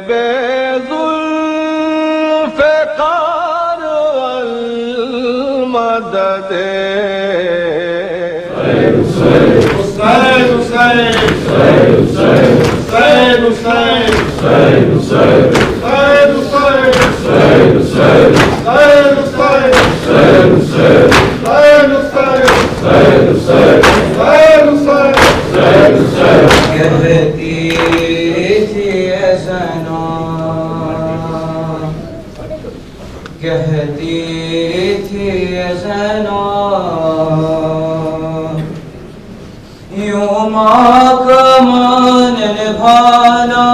बेजुल्फ़िकार मदद कहती थी ज़ना यूं माँ का मान निभाना,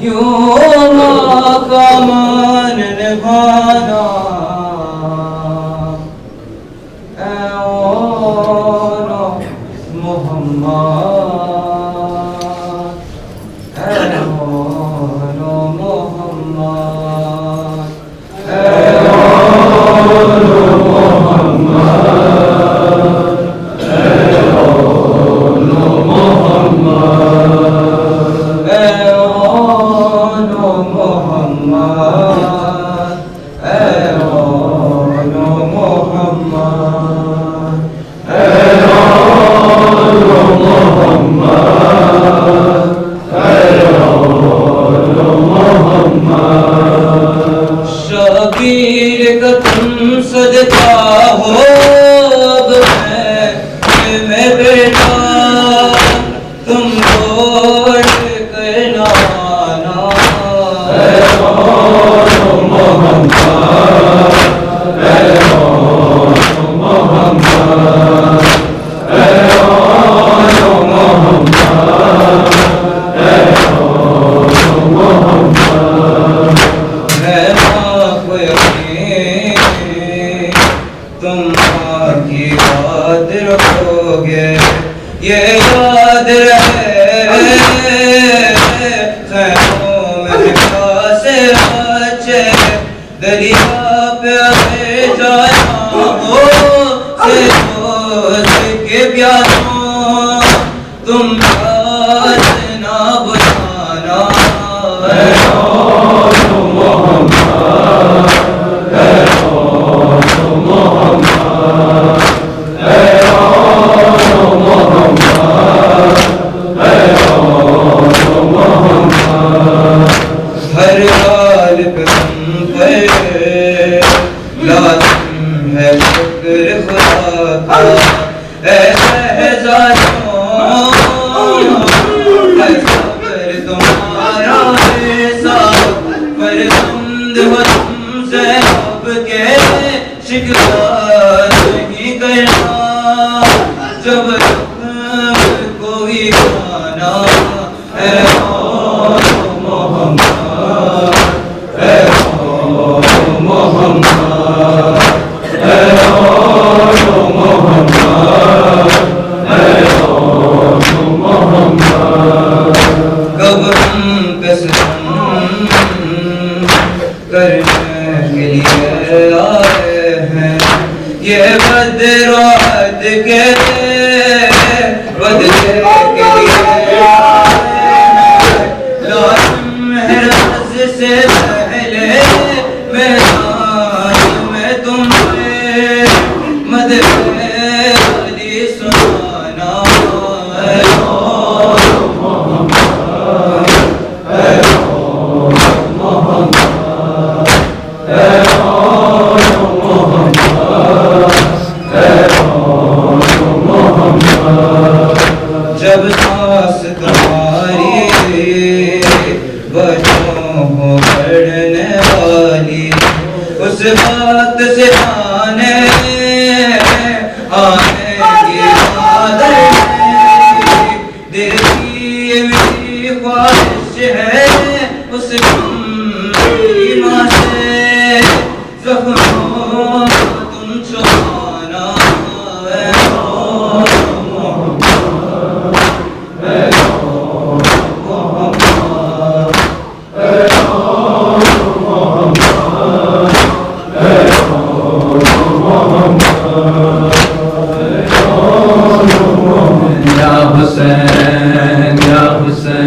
यूं माँ का मान निभाना। ऐ ओनो मोहम्मद, ऐ ओनो मोहम्मद, ऐ ओनो मोहम्मद, ऐ ओनो मोहम्मद, ऐ ओनो मोहम्मद, ऐ ओनो मोहम्मद, ऐ ओनो मोहम्मद, ऐ ओनो मोहम्मद। शबीर का तुम सदका हो अब मैं बेटा, तुम छोड़ कर ना आना। ऐ ओनो मोहम्मद, ऐ ओनो मोहम्मद, ऐ ओनो मोहम्मद, ऐ ओनो मोहम्मद। है माँ को यकीन तुम माँ की याद रखोगे, ये याद रहे खैरों में प्यासे बच्चे दरिया पे आए जाना हो से सोच के प्यासों तुम प्यास ना बुझाना। ऐ ओनो मोहम्मद, ऐ ओनो मोहम्मद, ऐ ओनो मोहम्मद, ऐ ओनो मोहम्मद। हर हाल पे तुम पर लाज़िम है शुक्र खुदा का। ऐ शहज़ादों है सब्र तुम्हारा ऐसा, फर्जंद हो तुमसे अब के शिकवा नहीं करना, जब कोई खाना। ऐ ओनो मोहम्मद, ऐ ओनो मोहम्मद, ऐ ओनो मोहम्मद, ऐ ओनो मोहम्मद। कब हम कसम करने के लिए आए हैं, ये बदरात के बदले के लिए आए हैं। लाज़िम है राज से पहले मैदान में तुम्हें मदद वाली सुनाना। ऐ ओनो मोहम्मद, ऐ ओनो मोहम्मद, ऐ ओनो मोहम्मद, ऐ ओनो मोहम्मद। जब सांस तुम्हारी बचों हो बढ़ने वाली, उस बात से आने आएगी आदत मेरी। दिल की ये मेरी ख्वाहिश है उस मेरी माँ से ज़ख्मों को तुम छुपाना। ऐ ओनो मोहम्मद, ऐ ओनो मोहम्मद, ऐ ओनो मोहम्मद, ऐ ओनो मोहम्मद, ऐ ओनो मोहम्मद। या हुसैन, या हुसैन,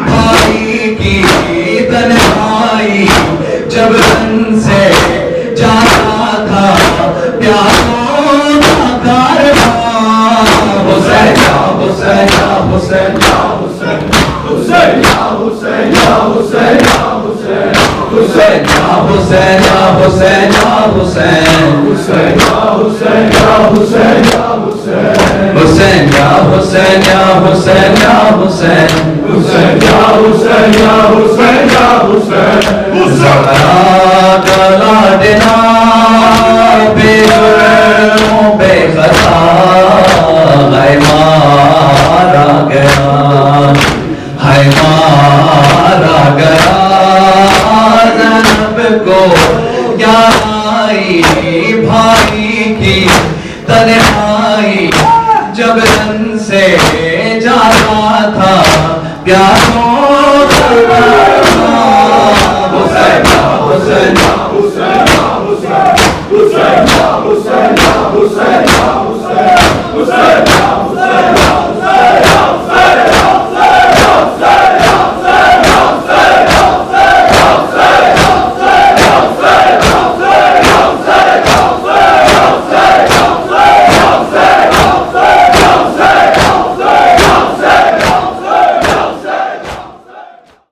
भाई Hussein, Ya Hussein, Ya Hussein, Ya Hussein, Hussein, Ya Hussein, Ya Hussein, Ya Hussein, Hussein, Ya Hussein, Ya Hussein, Ya Hussein, Hussein, Ya Hussein, Ya Hussein, Ya Hussein, Hussein, Ya Hussein, Ya Hussein, Ya Hussein, Hussein. Zahra का लाडला बेजुर्म बेखता है मारा गया, है मारा गया। ज़ैनब को क्या आई भाई की तन्हा